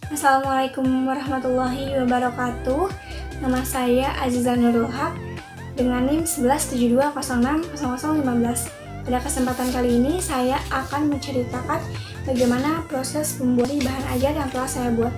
Assalamualaikum warahmatullahi wabarakatuh. Nama saya Aziza Nurul Haq dengan NIM 1172060015. Pada kesempatan kali ini saya akan menceritakan bagaimana proses pembuatan bahan ajar yang telah saya buat.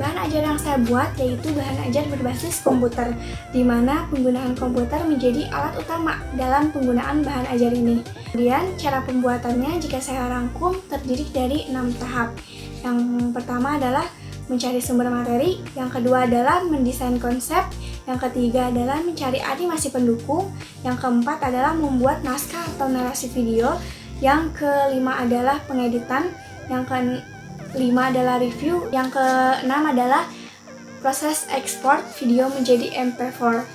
Bahan ajar yang saya buat yaitu bahan ajar berbasis komputer, di mana penggunaan komputer menjadi alat utama dalam penggunaan bahan ajar ini. Kemudian cara pembuatannya jika saya rangkum terdiri dari 6 tahap. Yang pertama adalah mencari sumber materi, yang kedua adalah mendesain konsep, yang ketiga adalah mencari animasi pendukung, yang keempat adalah membuat naskah atau narasi video, yang kelima adalah pengeditan, yang kelima adalah review, yang keenam adalah proses ekspor video menjadi MP4.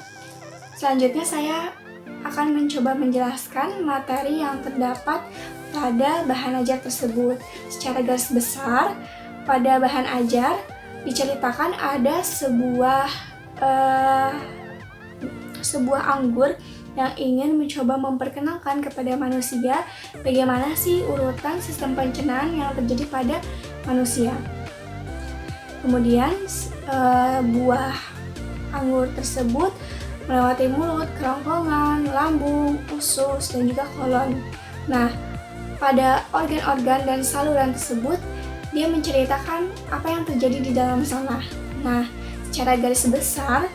Selanjutnya saya akan mencoba menjelaskan materi yang terdapat pada bahan ajar tersebut. Secara garis besar, pada bahan ajar diceritakan ada sebuah anggur yang ingin mencoba memperkenalkan kepada manusia bagaimana sih urutan sistem pencernaan yang terjadi pada manusia. Kemudian buah anggur tersebut melewati mulut, kerongkongan, lambung, usus, dan juga kolon. Nah, pada organ-organ dan saluran tersebut, dia menceritakan apa yang terjadi di dalam sana. Nah, secara garis besar,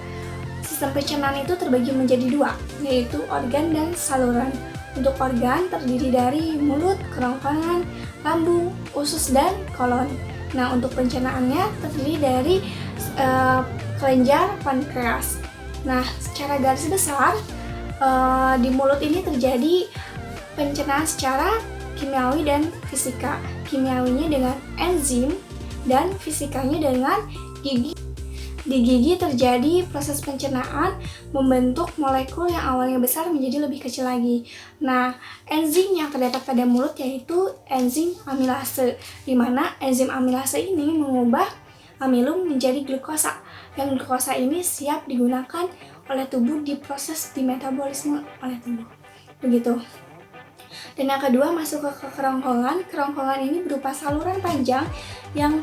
sistem pencernaan itu terbagi menjadi dua, yaitu organ dan saluran. Untuk organ terdiri dari mulut, kerongkongan, lambung, usus, dan kolon. Nah, untuk pencernaannya terdiri dari kelenjar pankreas. Nah, secara garis besar, di mulut ini terjadi pencernaan secara kimiawi dan fisika. Kimiawinya dengan enzim dan fisikanya dengan gigi. Di gigi terjadi proses pencernaan membentuk molekul yang awalnya besar menjadi lebih kecil lagi. Nah, enzim yang terdapat pada mulut yaitu enzim amilase, di mana enzim amilase ini mengubah amilum menjadi glukosa. Yang glukosa ini siap digunakan oleh tubuh di proses di metabolisme oleh tubuh. Begitu. Dan yang kedua masuk ke kerongkongan. Kerongkongan ini berupa saluran panjang yang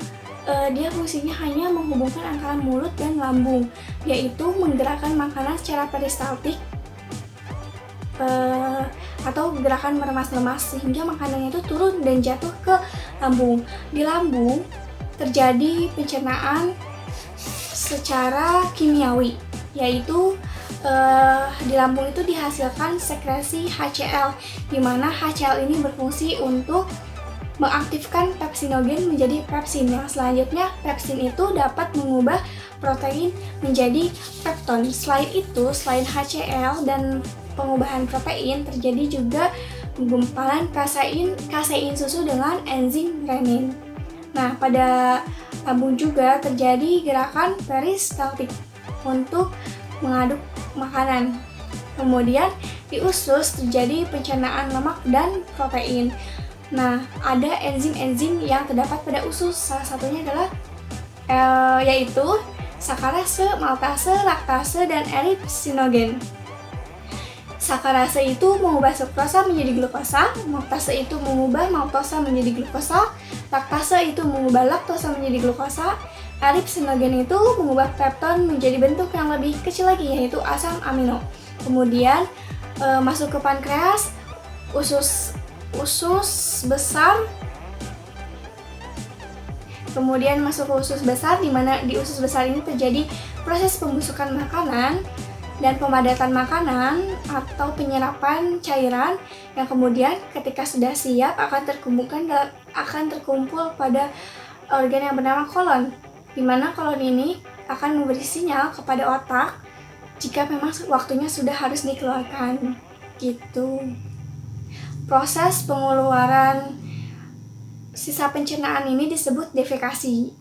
dia fungsinya hanya menghubungkan antara mulut dan lambung, yaitu menggerakkan makanan secara peristaltik atau gerakan meremas-lemas sehingga makanannya itu turun dan jatuh ke lambung. Di lambung terjadi pencernaan secara kimiawi, yaitu di lambung itu dihasilkan sekresi HCl, di mana HCl ini berfungsi untuk mengaktifkan pepsinogen menjadi pepsin. Yang selanjutnya, pepsin itu dapat mengubah protein menjadi pepton. Selain itu, selain HCl dan pengubahan protein, terjadi juga penggumpalan kasein susu dengan enzim renin. Nah, pada lambung juga terjadi gerakan peristaltik untuk mengaduk makanan. Kemudian di usus terjadi pencernaan lemak dan protein. Nah, ada enzim-enzim yang terdapat pada usus. Salah satunya adalah yaitu sakarase, maltase, laktase, dan eripsinogen. Sakarase itu mengubah sukrosa menjadi glukosa, maltase itu mengubah maltosa menjadi glukosa, laktase itu mengubah laktosa menjadi glukosa, eripsinogen itu mengubah pepton menjadi bentuk yang lebih kecil lagi, yaitu asam amino. Kemudian masuk ke pankreas, usus besar. Kemudian masuk ke usus besar, di mana di usus besar ini terjadi proses pembusukan makanan dan pemadatan makanan atau penyerapan cairan yang kemudian ketika sudah siap akan terkumpul pada organ yang bernama kolon, di mana kolon ini akan memberi sinyal kepada otak jika memang waktunya sudah harus dikeluarkan. Gitu. Proses pengeluaran sisa pencernaan ini disebut defekasi.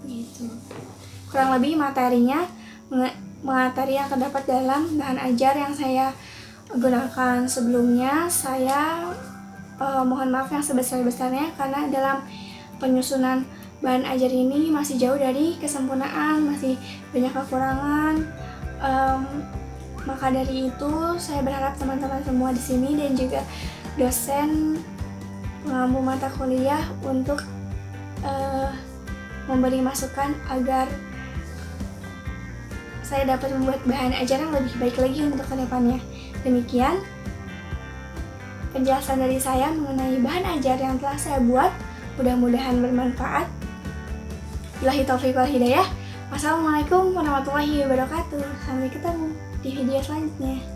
Gitu. Kurang lebih materi yang terdapat dalam bahan ajar yang saya gunakan sebelumnya. Saya mohon maaf yang sebesar-besarnya karena dalam penyusunan bahan ajar ini masih jauh dari kesempurnaan, masih banyak kekurangan. Maka dari itu saya berharap teman-teman semua di sini dan juga dosen pengampu mata kuliah untuk memberi masukan agar saya dapat membuat bahan ajar yang lebih baik lagi untuk kedepannya. Demikian penjelasan dari saya mengenai bahan ajar yang telah saya buat. Mudah-mudahan bermanfaat. Billahi taufiq wal hidayah. Wassalamualaikum warahmatullahi wabarakatuh. Sampai ketemu di video selanjutnya.